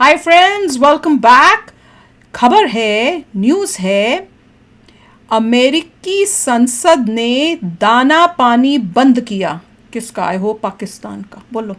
Hi friends, welcome back. खबर है, news है, अमेरिकी संसद ने दाना पानी बंद किया। किसका? आई होप पाकिस्तान का। बोलो,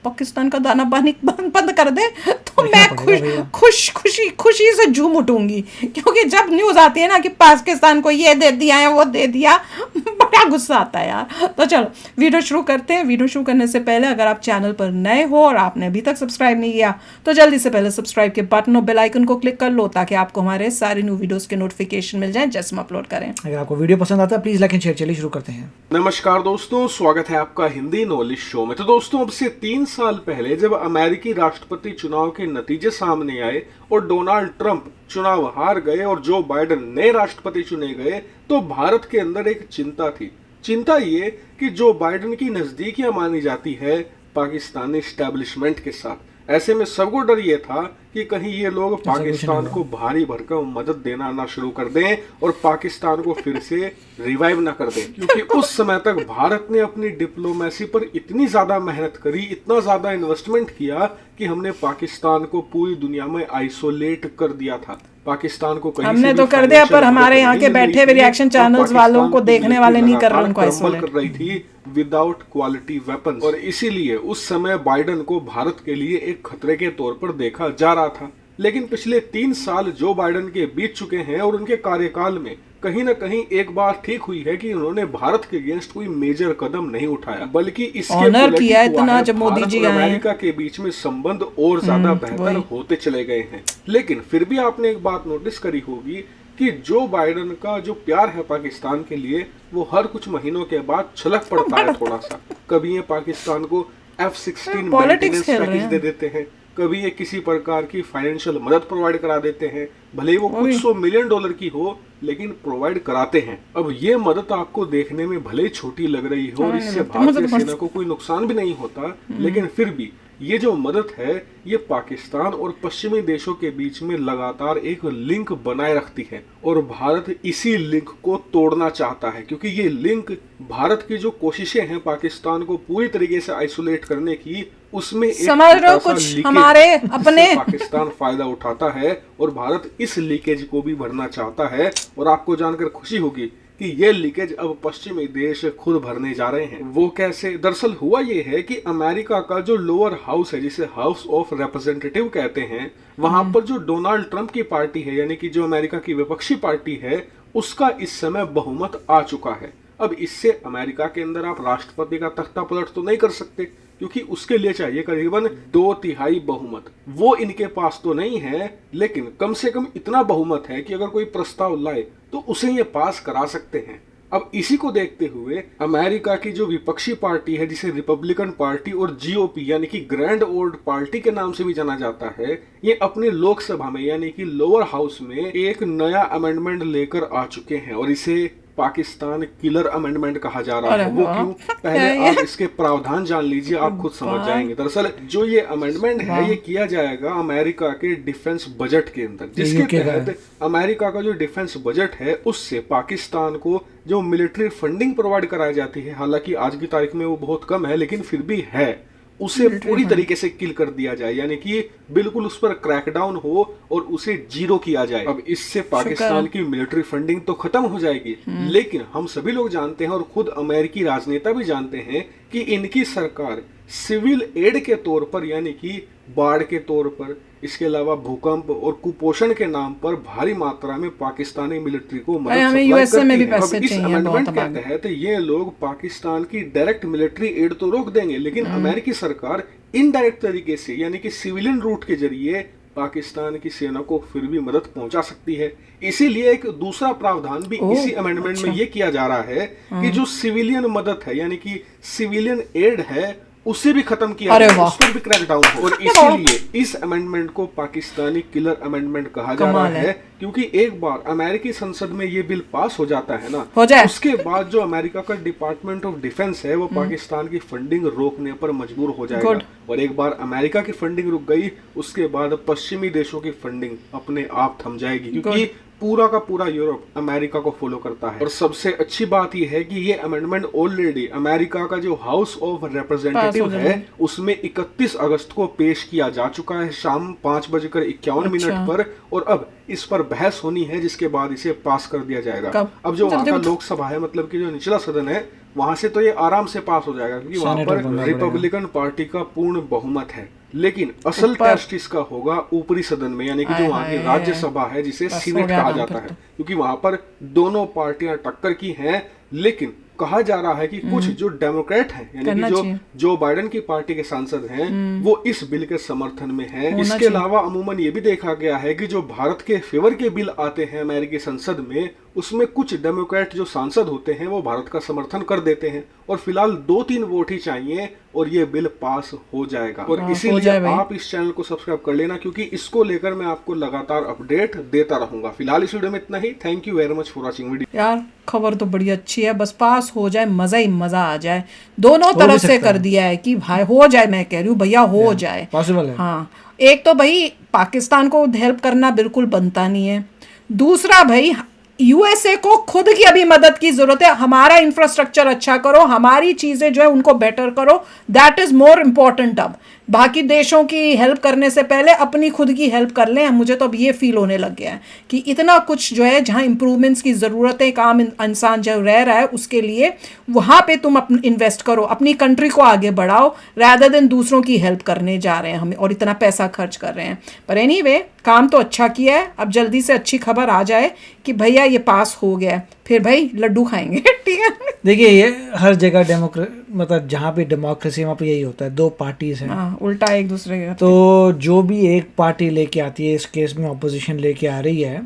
पाकिस्तान का दाना पानी बंद कर दे तो देखना मैं पड़ेगा भैया। खुशी से झूम उठूंगी। क्योंकि जब न्यूज़ आती है ना कि पाकिस्तान को ये दे दिया है, वो दे दिया, बड़ा गुस्सा आता है यार। तो चलो वीडियो शुरू करते हैं। वीडियो शुरू करने से पहले अगर आप चैनल पर नए हो और आपने अभी तक सब्सक्राइब नहीं किया तो जल्दी से पहले सब्सक्राइब के बटन और बेल आइकन को क्लिक कर लो, ताकि आपको हमारे सारे न्यू वीडियोस के नोटिफिकेशन मिल जाएं जैसे हम अपलोड करें। अगर आपको वीडियो पसंद आता है प्लीज लाइक एंड शेयर। चलिए शुरू करते हैं। नमस्कार दोस्तों, स्वागत है आपका हिंदी नॉलेज शो में। तो दोस्तों, अब से 3 साल पहले जब अमेरिकी राष्ट्रपति चुनाव के नतीजे सामने आए और डोनाल्ड ट्रंप चुनाव हार गए और जो बाइडेन नए राष्ट्रपति चुने गए, तो भारत के अंदर एक चिंता थी। चिंता ये कि जो बाइडेन की नजदीकियां मानी जाती है पाकिस्तानी एस्टेब्लिशमेंट के साथ, ऐसे में सबको डर ये था कि कहीं ये लोग पाकिस्तान को भारी भरकम मदद देना ना शुरू कर दें और पाकिस्तान को फिर से रिवाइव ना कर दें। क्योंकि उस समय तक भारत ने अपनी डिप्लोमेसी पर इतनी ज्यादा मेहनत करी, इतना ज्यादा इन्वेस्टमेंट किया कि हमने पाकिस्तान को पूरी दुनिया में आइसोलेट कर दिया था। पाकिस्तान को कहीं हमने से तो भी कर दिया, पर financial हमारे मदद यहाँ के नहीं मिल बैठे हुए रही थी रिएक्शन और चैनल्स वालों पाकिस्तान को की देखने वाले नहीं कर रहे, उनको लगातार क्रम्बल आइसोलेट कर रही थी विदाउट क्वालिटी वेपन। और इसीलिए उस समय बाइडेन को भारत के लिए एक खतरे के तौर पर देखा जा रहा था। लेकिन पिछले 3 साल जो बाइडेन के बीत चुके हैं और उनके कार्यकाल में कहीं ना कहीं एक बार ठीक हुई है कि उन्होंने भारत के अगेंस्ट कोई मेजर कदम नहीं उठाया, बल्कि इसके ऑनर उलट किया हुआ इतना है। जब मोदी भारत जी और आए हैं। अमेरिका के बीच में संबंध और ज्यादा बेहतर होते चले गए हैं। लेकिन फिर भी आपने एक बात नोटिस करी होगी कि जो बाइडेन का जो प्यार है पाकिस्तान के लिए, वो हर कुछ महीनों के बाद छलक पड़ता है थोड़ा सा। कभी ये पाकिस्तान को F-16 पॉलिटिक्स खेल रहे पैकेज हैं। दे देते हैं, कभी ये किसी प्रकार की फाइनेंशियल मदद प्रोवाइड करा देते हैं, भले ही वो कुछ $100 मिलियन की हो, लेकिन प्रोवाइड कराते हैं। अब ये मदद आपको देखने में भले ही छोटी लग रही हो और इससे भारतीय सेना को कोई नुकसान भी नहीं होता, लेकिन फिर भी ये जो मदद है ये पाकिस्तान और पश्चिमी देशों के बीच में लगातार एक लिंक बनाए रखती है और भारत इसी लिंक को तोड़ना चाहता है। क्योंकि ये लिंक, भारत की जो कोशिशें हैं पाकिस्तान को पूरी तरीके से आइसोलेट करने की, उसमें एक समझ रहे हो छोटा सा कुछ लीकेज हमारे है, अपने जिससे पाकिस्तान फायदा उठाता है और भारत इस लीकेज को भी भरना चाहता है। और आपको जानकर खुशी होगी कि ये लीकेज अब पश्चिमी देश खुद भरने जा रहे हैं। वो कैसे? दरअसल हुआ ये है कि अमेरिका का जो लोअर हाउस है, जिसे हाउस ऑफ रिप्रेजेंटेटिव कहते हैं, वहां पर जो डोनाल्ड ट्रंप की पार्टी है, यानी कि जो अमेरिका की विपक्षी पार्टी है, उसका इस समय बहुमत आ चुका है। अब इससे अमेरिका के अंदर आप राष्ट्रपति का तख्ता पलट तो नहीं कर सकते, क्योंकि उसके लिए चाहिए करीबन 2/3 बहुमत। वो इनके पास तो नहीं है, लेकिन कम से कम इतना बहुमत है कि अगर कोई प्रस्ताव लाए तो उसे ये पास करा सकते हैं। अब इसी को देखते हुए अमेरिका की जो विपक्षी पार्टी है, जिसे रिपब्लिकन पार्टी और जीओपी यानी कि ग्रैंड ओल्ड पार्टी के नाम से भी जाना जाता है, ये अपने लोकसभा में यानी कि लोअर हाउस में एक नया अमेंडमेंट लेकर आ चुके हैं और इसे पाकिस्तान किलर अमेंडमेंट कहा जा रहा है। वो क्यों? पहले आप इसके प्रावधान जान लीजिए, आप खुद समझ जाएंगे। दरअसल जो ये अमेंडमेंट है ये किया जाएगा अमेरिका के डिफेंस बजट के अंदर, जिसके तहत अमेरिका का जो डिफेंस बजट है उससे पाकिस्तान को जो मिलिट्री फंडिंग प्रोवाइड कराई जाती है, हालांकि आज की तारीख में वो बहुत कम है, लेकिन फिर भी है, उसे पूरी तरीके से किल कर दिया जाए, यानी कि बिल्कुल उस पर क्रैकडाउन हो और उसे जीरो किया जाए। अब इससे पाकिस्तान की मिलिट्री फंडिंग तो खत्म हो जाएगी, लेकिन हम सभी लोग जानते हैं और खुद अमेरिकी राजनेता भी जानते हैं कि इनकी सरकार सिविल एड के तौर पर, यानी कि बाढ़ के तौर पर, इसके अलावा भूकंप और कुपोषण के नाम पर भारी मात्रा में पाकिस्तानी मिलिट्री को मदद सप्लाई करती है। इस अमेंडमेंट के तहत ये लोग पाकिस्तान की डायरेक्ट मिलिट्री एड तो रोक देंगे, लेकिन अमेरिकी सरकार इनडायरेक्ट तरीके से, यानी कि सिविलियन रूट के जरिए पाकिस्तान की सेना को फिर भी मदद पहुंचा सकती है। इसीलिए एक दूसरा प्रावधान भी इसी अमेंडमेंट में ये किया जा रहा है कि जो सिविलियन मदद है, यानी कि सिविलियन एड है, उसे भी खत्म किया जाए, उस पर भी क्रैकडाउन हो। और इसीलिए इस अमेंडमेंट को पाकिस्तानी किलर अमेंडमेंट कहा जा रहा है, क्योंकि एक बार अमेरिकी संसद में ये बिल पास हो जाता है ना, उसके बाद जो अमेरिका का डिपार्टमेंट ऑफ डिफेंस है वो पाकिस्तान की फंडिंग रोकने पर मजबूर हो जाएगा। और एक बार अमेरिका की फंडिंग रुक गई, उसके बाद पश्चिमी देशों की फंडिंग अपने आप थम जाएगी, क्योंकि पूरा का पूरा यूरोप अमेरिका को फॉलो करता है। और सबसे अच्छी बात यह है कि ये अमेंडमेंट ऑलरेडी अमेरिका का जो हाउस ऑफ रिप्रेजेंटेटिव है उसमें 31 अगस्त को पेश किया जा चुका है शाम 5:51 पर, और अब इस पर बहस होनी है जिसके बाद इसे पास कर दिया जाएगा। अब जो वहाँ का लोकसभा है, मतलब कि जो निचला सदन है, वहां से तो ये आराम से पास हो जाएगा क्योंकि वहां पर रिपब्लिकन पार्टी का पूर्ण बहुमत है। लेकिन असल टेस्ट इसका होगा ऊपरी सदन में, यानी कि जो वहाँ की राज्यसभा है जिसे सीनेट कहा जाता है, क्योंकि वहां पर दोनों पार्टियां टक्कर की हैं। लेकिन कहा जा रहा है कि कुछ जो डेमोक्रेट हैं, यानी कि जो बाइडेन की पार्टी के सांसद हैं, वो इस बिल के समर्थन में हैं। इसके अलावा अमूमन ये भी देखा गया है कि जो भारत के फेवर के बिल आते हैं अमेरिकी संसद में, उसमें कुछ डेमोक्रेट जो सांसद होते हैं वो भारत का समर्थन कर देते हैं, और फिलहाल 2-3 वोट ही चाहिए और ये बिल पास हो जाएगा। और इसीलिए आप इस चैनल को सब्सक्राइब कर लेना, क्योंकि इसको लेकर मैं आपको लगातार अपडेट देता रहूंगा। फिलहाल इस वीडियो में इतना ही। Thank you very much for watching video. यार खबर तो बड़ी अच्छी है, बस पास हो जाए, मजा ही मजा आ जाए। दोनों तरफ से कर दिया है कि भाई हो जाए, मैं कह रही हूँ भैया हो जाए, पॉसिबल है। हाँ, एक तो भाई पाकिस्तान को हेल्प करना बिल्कुल बनता नहीं है, दूसरा भाई यूएसए को खुद की अभी मदद की जरूरत है। हमारा इंफ्रास्ट्रक्चर अच्छा करो, हमारी चीजें जो है उनको बेटर करो, दैट इज मोर इम्पोर्टेंट। अब बाकी देशों की हेल्प करने से पहले अपनी खुद की हेल्प कर लें। मुझे तो अब ये फील होने लग गया है कि इतना कुछ जो है जहाँ इंप्रूवमेंट्स की ज़रूरत है, एक आम इंसान जो रह रहा है उसके लिए, वहाँ पे तुम इन्वेस्ट करो, अपनी कंट्री को आगे बढ़ाओ, रादर देन दूसरों की हेल्प करने जा रहे हैं हम और इतना पैसा खर्च कर रहे हैं। पर एनीवे, काम तो अच्छा किया है। अब जल्दी से अच्छी खबर आ जाए कि भैया ये पास हो गया, फिर भाई लड्डू खाएंगे। ठीक है, देखिए ये हर जगह मतलब जहाँ पे डेमोक्रेसी वहाँ पे यही होता है, 2 पार्टीज हैं, उल्टा एक दूसरे के। तो जो भी एक पार्टी लेके आती है, इस केस में ऑपोजिशन लेके आ रही है,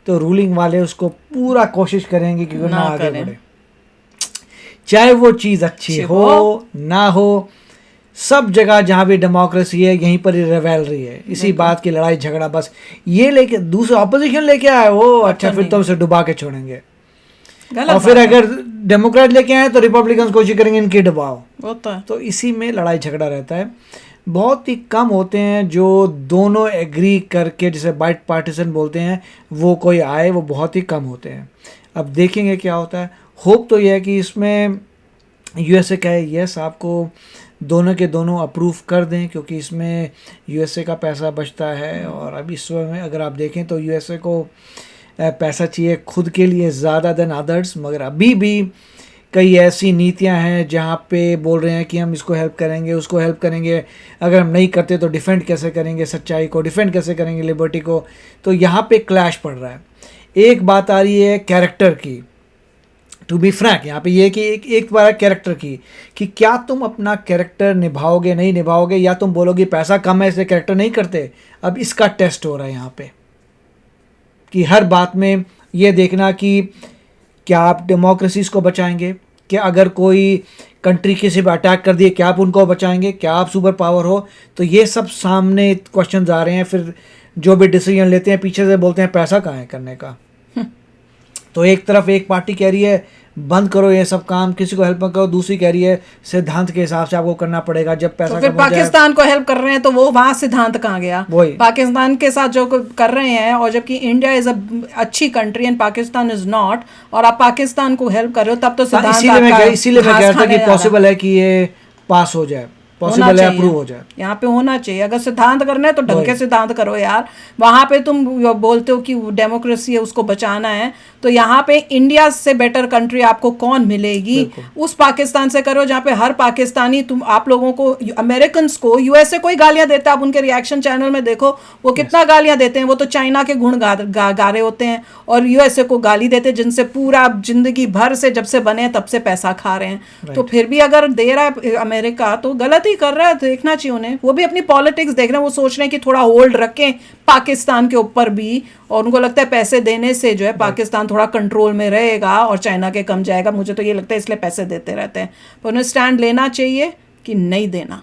तो रूलिंग वाले उसको पूरा कोशिश करेंगे कि वो ना आगे बढ़े, चाहे वो चीज़ अच्छी हो ना हो। सब जगह जहाँ भी डेमोक्रेसी है यहीं पर ही रिवेलरी है, इसी बात की लड़ाई झगड़ा, बस ये लेके दूसरा ऑपोजिशन लेके आए वो, अच्छा फिर तो उसे डुबा के छोड़ेंगे। और फिर अगर डेमोक्रेट लेके आए तो रिपब्लिकन कोशिश करेंगे इनकी दबाओ, तो इसी में लड़ाई झगड़ा रहता है। बहुत ही कम होते हैं जो दोनों एग्री करके, जिसे बाइट पार्टीशन बोलते हैं, वो कोई आए, वो बहुत ही कम होते हैं। अब देखेंगे क्या होता है। होप तो यह है कि इसमें यूएसए कहे यस, आपको दोनों के दोनों अप्रूव कर दें, क्योंकि इसमें यूएसए का पैसा बचता है। और अभी इस समय अगर आप देखें तो यूएसए को पैसा चाहिए खुद के लिए ज़्यादा देन अदर्स, मगर अभी भी कई ऐसी नीतियां हैं जहां पे बोल रहे हैं कि हम इसको हेल्प करेंगे, उसको हेल्प करेंगे, अगर हम नहीं करते तो डिफेंड कैसे करेंगे सच्चाई को, डिफेंड कैसे करेंगे लिबर्टी को। तो यहाँ पे क्लैश पड़ रहा है। एक बात आ रही है कैरेक्टर की, टू बी फ्रैंक, यहाँ पे ये कि एक बार कैरेक्टर की, कि क्या तुम अपना कैरेक्टर निभाओगे नहीं निभाओगे, या तुम बोलोगे पैसा कम है इसलिए कैरेक्टर नहीं करते। अब इसका टेस्ट हो रहा है यहाँ पे, कि हर बात में ये देखना कि क्या आप डेमोक्रेसीज को बचाएंगे, क्या अगर कोई कंट्री किसी पर अटैक कर दिए क्या आप उनको बचाएंगे, क्या आप सुपर पावर हो। तो ये सब सामने क्वेश्चंस आ रहे हैं। फिर जो भी डिसीजन लेते हैं पीछे से बोलते हैं पैसा कहाँ है करने का। तो एक तरफ एक पार्टी कह रही है बंद करो ये सब काम, किसी को हेल्प मत करो, दूसरी कह रही है सिद्धांत के हिसाब से आपको करना पड़ेगा जब पैसा। तो फिर पाकिस्तान को हेल्प कर रहे हैं तो वो वहाँ सिद्धांत कहाँ गया? पाकिस्तान के साथ जो कर रहे हैं, और जबकि इंडिया इज अ अच्छी country and Pakistan is not, और आप पाकिस्तान को हेल्प कर रहे हो, तब तो सिद्धांत इसीलिए मैं कह रहा था कि पॉसिबल है कि ये पास हो जाए, पॉसिबल है अप्रूव हो जाए। यहाँ पे होना चाहिए। अगर सिद्धांत करना है तो ढंग के सिद्धांत करो यार। वहाँ पे तुम बोलते हो कि डेमोक्रेसी है उसको बचाना है, तो यहाँ पे इंडिया से बेटर कंट्री आपको कौन मिलेगी? उस पाकिस्तान से करो जहाँ पे हर पाकिस्तानी, तुम आप लोगों को, अमेरिकन को यूएसए कोई गालियाँ देता है। आप उनके रिएक्शन चैनल में देखो वो कितना गालियाँ देते हैं। वो तो चाइना के गुण गा रहे होते हैं और यूएसए को गाली देते हैं, जिनसे पूरा जिंदगी भर से जब से बने तब से पैसा खा रहे हैं। तो फिर भी अगर दे रहा है अमेरिका तो गलत कर रहा है, देखना चाहिए उन्हें। वो भी अपनी पॉलिटिक्स देख रहे हैं, वो सोच रहे हैं कि थोड़ा होल्ड रखें पाकिस्तान के ऊपर भी, और उनको लगता है पैसे देने से जो है पाकिस्तान थोड़ा कंट्रोल में रहेगा और चाइना के कम जाएगा। मुझे तो ये लगता है इसलिए पैसे देते रहते हैं। पर उन्हें स्टैंड लेना चाहिए कि नहीं देना,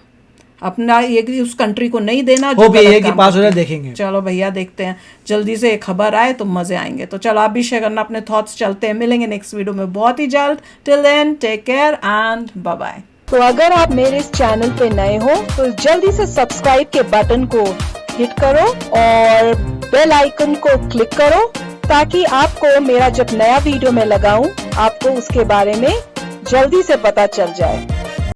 अपना ये उस कंट्री को नहीं देना जो ये कि पास हो जाए। देखेंगे, चलो भैया देखते हैं, जल्दी से एक खबर आए तो मजे आएंगे। तो चलो आप भी शेयर करना अपने थॉट्स। चलते हैं, मिलेंगे नेक्स्ट वीडियो में बहुत ही जल्द। Till then take care and bye bye. तो अगर आप मेरे इस चैनल पे नए हो तो जल्दी से सब्सक्राइब के बटन को हिट करो और बेल आइकन को क्लिक करो ताकि आपको मेरा जब नया वीडियो मैं लगाऊं आपको उसके बारे में जल्दी से पता चल जाए।